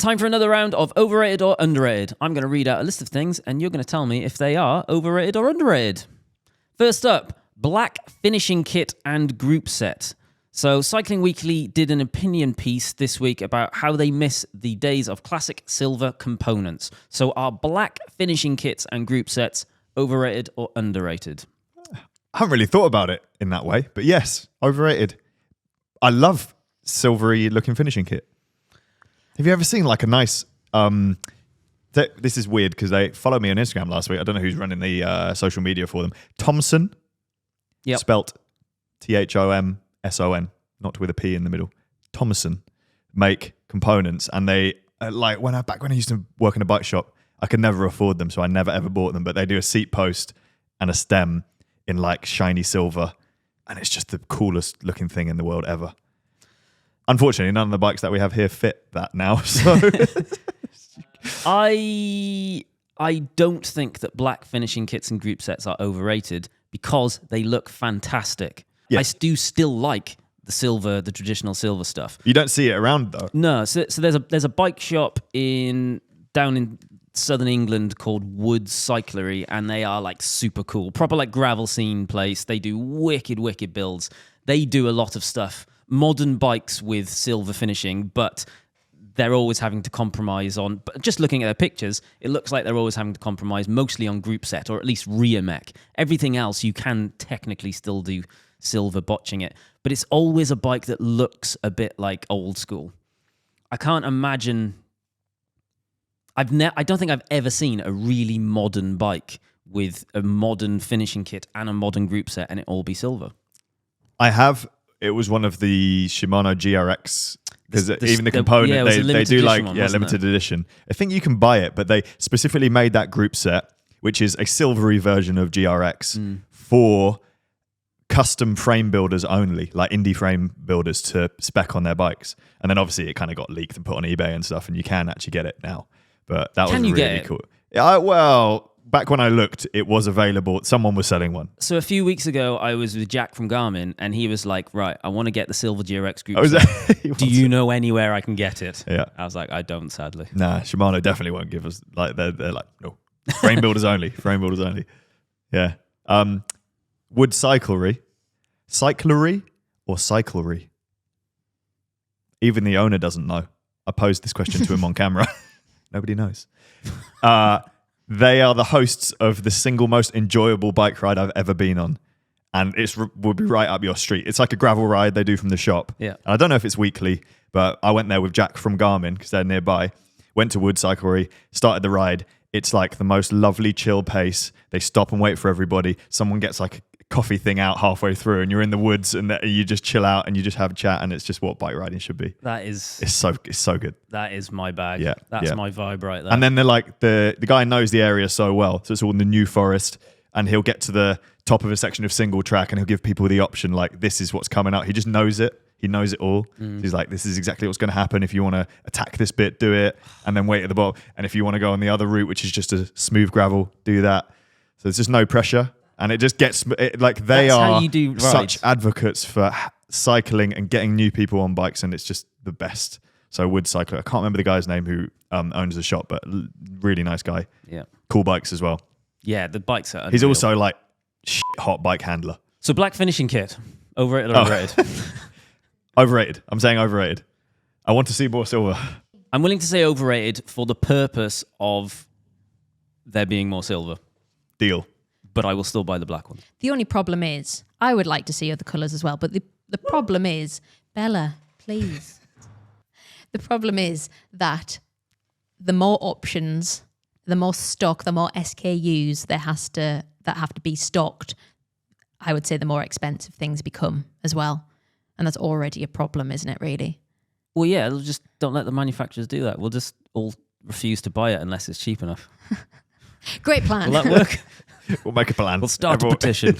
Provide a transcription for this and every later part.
time for another round of overrated or underrated. I'm going to read out a list of things, and you're going to tell me if they are overrated or underrated. First up, black finishing kit and group set. So Cycling Weekly did an opinion piece this week about how they miss the days of classic silver components. So are black finishing kits and group sets overrated or underrated? I haven't really thought about it in that way, but yes, overrated. I love silvery looking finishing kit. Have you ever seen like a nice... this is weird because they followed me on Instagram last week. I don't know who's running the social media for them. Thomson, spelt Thomson, not with a P in the middle. Thomson make components, and they like when I used to work in a bike shop, I could never afford them, so I never ever bought them. But they do a seat post and a stem in like shiny silver, and it's just the coolest looking thing in the world ever. Unfortunately, none of the bikes that we have here fit that now. So I don't think that black finishing kits and group sets are overrated because they look fantastic. Yeah. I do still like the traditional silver stuff. You don't see it around though. No, so there's a bike shop down in southern England called Woods Cyclery, and they are like super cool, proper like gravel scene place. They do wicked builds. They do a lot of stuff, modern bikes with silver finishing, but they're always having to compromise on, but just looking at their pictures, it looks like they're always having to compromise mostly on group set or at least rear mech. Everything else you can technically still do silver botching it, but it's always a bike that looks a bit like old school. I can't imagine... I don't think I've ever seen a really modern bike with a modern finishing kit and a modern group set and it all be silver. I have. It was one of the Shimano GRX, because even the component, they do like limited edition. I think you can buy it, but they specifically made that group set, which is a silvery version of GRX for custom frame builders only, like indie frame builders to spec on their bikes. And then obviously it kind of got leaked and put on eBay and stuff, and you can actually get it now. But that was really cool. Well, back when I looked, it was available. Someone was selling one. So a few weeks ago, I was with Jack from Garmin, and he was like, right, I want to get the silver GRX group set. Do you know anywhere I can get it? Yeah. I was like, I don't, sadly. Nah, Shimano definitely won't give us, like, they're like, no. Frame builders only. Frame builders only. Yeah. Wood Cyclery. Cyclery or Cyclery? Even the owner doesn't know. I posed this question to him on camera. Nobody knows. They are the hosts of the single most enjoyable bike ride I've ever been on. And it would be right up your street. It's like a gravel ride they do from the shop. Yeah. And I don't know if it's weekly, but I went there with Jack from Garmin because they're nearby. Went to Wood Cyclery, started the ride. It's like the most lovely chill pace. They stop and wait for everybody. Someone gets like a coffee thing out halfway through and you're in the woods and you just chill out and you just have a chat, and it's just what bike riding should be. It's so good. That is my bag. Yeah. That's my vibe right there. And then they're like the guy knows the area so well. So it's all in the New Forest, and he'll get to the top of a section of single track and he'll give people the option like, this is what's coming out. He just knows it. He knows it all. He's like, this is exactly what's going to happen. If you want to attack this bit, do it, and then wait at the bottom. And if you want to go on the other route, which is just a smooth gravel, do that. So there's just no pressure. And it just gets, like, they are such advocates for cycling and getting new people on bikes, and it's just the best. So Wood Cycler, I can't remember the guy's name who owns the shop, but really nice guy. Yeah. Cool bikes as well. Yeah, the bikes are unreal. He's also like hot bike handler. So black finishing kit, overrated or underrated? Overrated. I'm saying overrated. I want to see more silver. I'm willing to say overrated for the purpose of there being more silver. Deal. But I will still buy the black one. The only problem is, I would like to see other colours as well, but the problem is, Bella, please. The problem is that the more options, the more stock, the more SKUs that have to be stocked, I would say the more expensive things become as well. And that's already a problem, isn't it, really? Well, yeah, just don't let the manufacturers do that. We'll just all refuse to buy it unless it's cheap enough. Great plan. Will that work? We'll make a plan. We'll start a petition.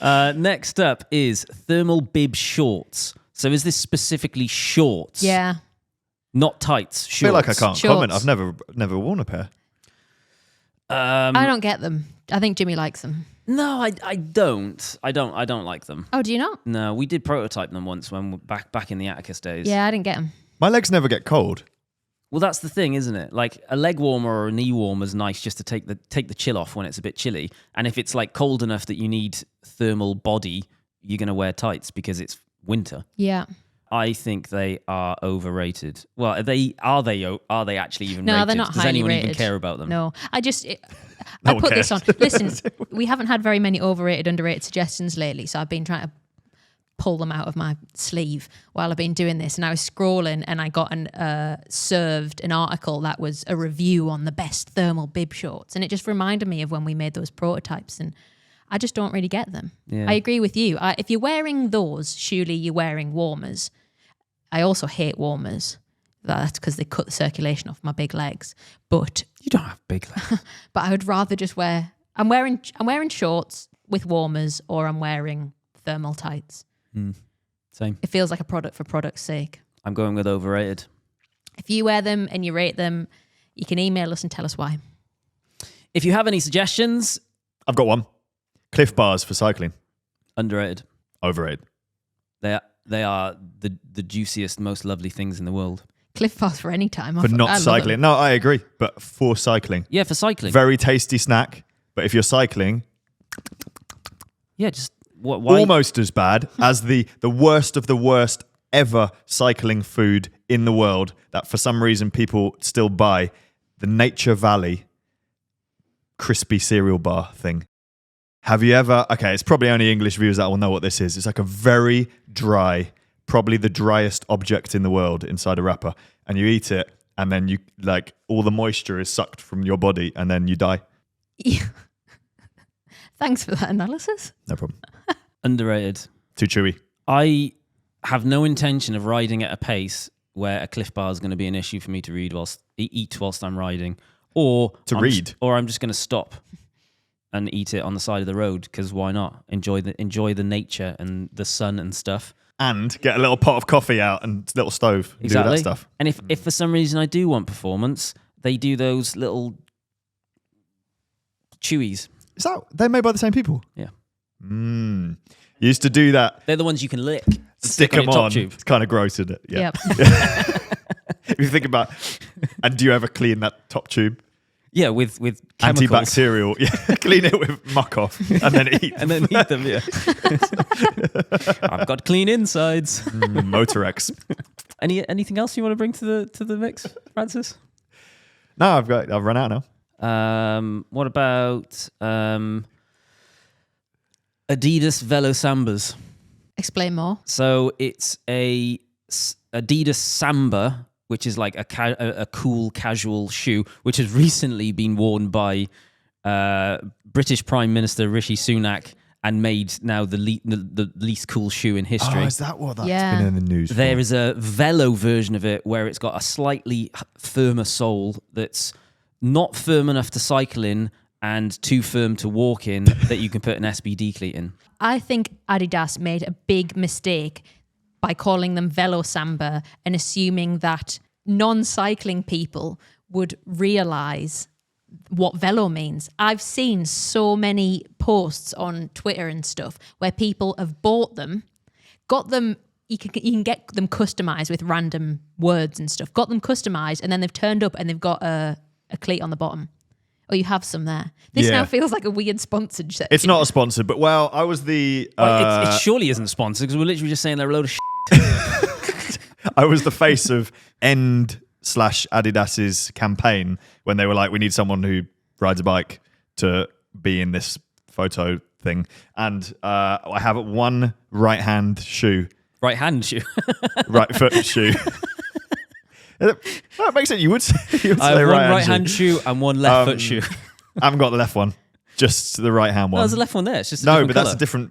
Next up is thermal bib shorts. So is this specifically shorts? Yeah. Not tights, shorts. I feel like I can't comment. I've never worn a pair. I don't get them. I think Jimmy likes them. No, I don't. I don't like them. Oh, do you not? No, we did prototype them once when back in the Atticus days. Yeah, I didn't get them. My legs never get cold. Well, that's the thing, isn't it? Like a leg warmer or a knee warmer is nice just to take the chill off when it's a bit chilly. And if it's like cold enough that you need thermal body, you're going to wear tights because it's winter. Yeah. I think they are overrated. Well, are they actually even No, rated? they're not Does highly anyone rated. even care about them? No, I No one put this cares. on. Listen, we haven't had very many overrated, underrated suggestions lately, so I've been trying to pull them out of my sleeve while I've been doing this. And I was scrolling and I got served an article that was a review on the best thermal bib shorts. And it just reminded me of when we made those prototypes. And I just don't really get them. Yeah. I agree with you. If you're wearing those, surely you're wearing warmers. I also hate warmers. That's because they cut the circulation off my big legs. But You don't have big legs. I would rather just I'm wearing shorts with warmers, or I'm wearing thermal tights. Same. It feels like a product for product's sake. I'm going with overrated. If you wear them and you rate them, you can email us and tell us why. If you have any suggestions, I've got one. Cliff bars for cycling. underrated. Overrated. They are the juiciest, most lovely things in the world. Cliff bars for any time. For not cycling. No, I agree. But for cycling. Yeah, for cycling. Very tasty snack. But if you're cycling, Yeah, just why? almost as bad as the worst of the worst ever cycling food in the world that for some reason people still buy, the Nature Valley crispy cereal bar thing. Have you ever... Okay, it's probably only English viewers that will know what this is. It's like a very dry, probably the driest object in the world inside a wrapper. And you eat it and then you like all the moisture is sucked from your body and then you die. Yeah. Thanks for that analysis. No problem. Underrated. Too chewy. I have no intention of riding at a pace where a Cliff Bar is going to be an issue for me to eat whilst I'm riding, or I'm just going to stop and eat it on the side of the road, because why not? Enjoy the nature and the sun and stuff. And get a little pot of coffee out and little stove. And Exactly. do that stuff. And if for some reason I do want performance, they do those little chewies. Is that... They're made by the same people? Yeah. Used to do that. They're the ones you can lick. Stick on them your top on. tube. It's kind of gross, isn't it? Yeah. Yep. If you think about... And do you ever clean that top tube? Yeah, with chemicals. Antibacterial. Yeah. Clean it with muck off and then eat. And then eat them, yeah. I've got clean insides. Motorex. Anything else you want to bring to the mix, Francis? No, I've run out now. What about Adidas Velo Sambas? Explain more. So it's a Adidas Samba, which is like a cool casual shoe, which has recently been worn by British Prime Minister Rishi Sunak and made now the least cool shoe in history. Oh, is that what that's Yeah. been in the news for? There is a Velo version of it where it's got a slightly firmer sole that's not firm enough to cycle in and too firm to walk in that you can put an SBD cleat in. I think Adidas made a big mistake by calling them Velo Samba and assuming that non-cycling people would realise what velo means. I've seen so many posts on Twitter and stuff where people have bought them, got them, you can get them customised with random words and stuff, got them customised, and then they've turned up and they've got a cleat on the bottom. Or you have some there. This Yeah. now feels like a weird sponsored section. It's not a sponsor, but well, I was the... It surely isn't sponsored because we're literally just saying they're a load of shit. I was the face of Adidas's campaign when they were like, we need someone who rides a bike to be in this photo thing. And I have one right-hand shoe. Right hand shoe. Right foot shoe. That makes sense. You would say, I have one right-hand right hand shoe and one left foot shoe. I haven't got the left one, just the right-hand No, one. there's a left one there. It's just a No, different but colour.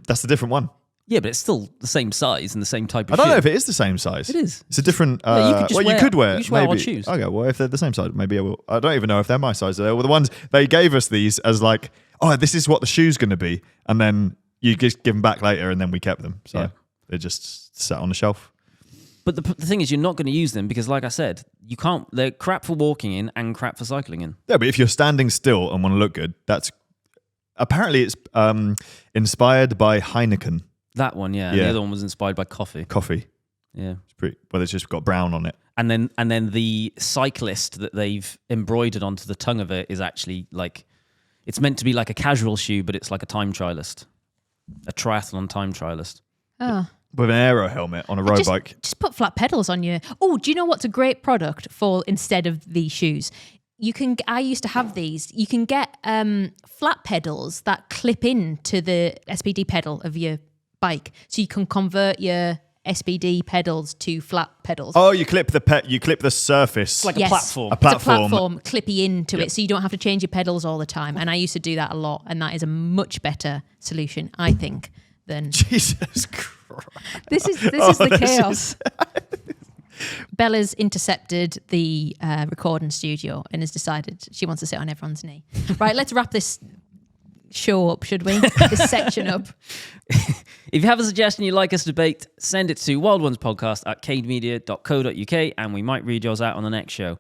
that's a different one. Yeah, but it's still the same size and the same type of I shoe. don't know if it is the same size. It is. It's a different... Yeah, you could just you could wear. you just wear maybe. odd shoes. Okay, well, if they're the same size, maybe I will. I don't even know if they're my size. They were the ones they gave us these as like, oh, this is what the shoe's going to be, and then you just give them back later, and then we kept them. So Yeah. they just sat on the shelf. But the thing is, you're not going to use them because, like I said, you can't. They're crap for walking in and crap for cycling in. Yeah, but if you're standing still and want to look good, that's apparently it's inspired by Heineken That one, yeah. And Yeah. the other one was inspired by coffee. coffee. Yeah. It's pretty. Well, it's just got brown on it. And then the cyclist that they've embroidered onto the tongue of it is actually like, it's meant to be like a casual shoe, but it's like a time trialist, a triathlon time trialist. Oh. With an aero helmet on a road bike. Just put flat pedals on your... Oh, do you know what's a great product for instead of these shoes? I used to have these. You can get flat pedals that clip into the SPD pedal of your bike. So you can convert your SPD pedals to flat pedals. Oh, you clip the surface. It's like a platform. A platform. It's a platform clippy into it, so you don't have to change your pedals all the time. And I used to do that a lot, and that is a much better solution, I think, than... Jesus Christ. This is the chaos. Bella's intercepted the recording studio and has decided she wants to sit on everyone's knee. Right, let's wrap this show up, should we? This section up. If you have a suggestion you'd like us to debate, send it to wildonespodcast@cademedia.co.uk and we might read yours out on the next show.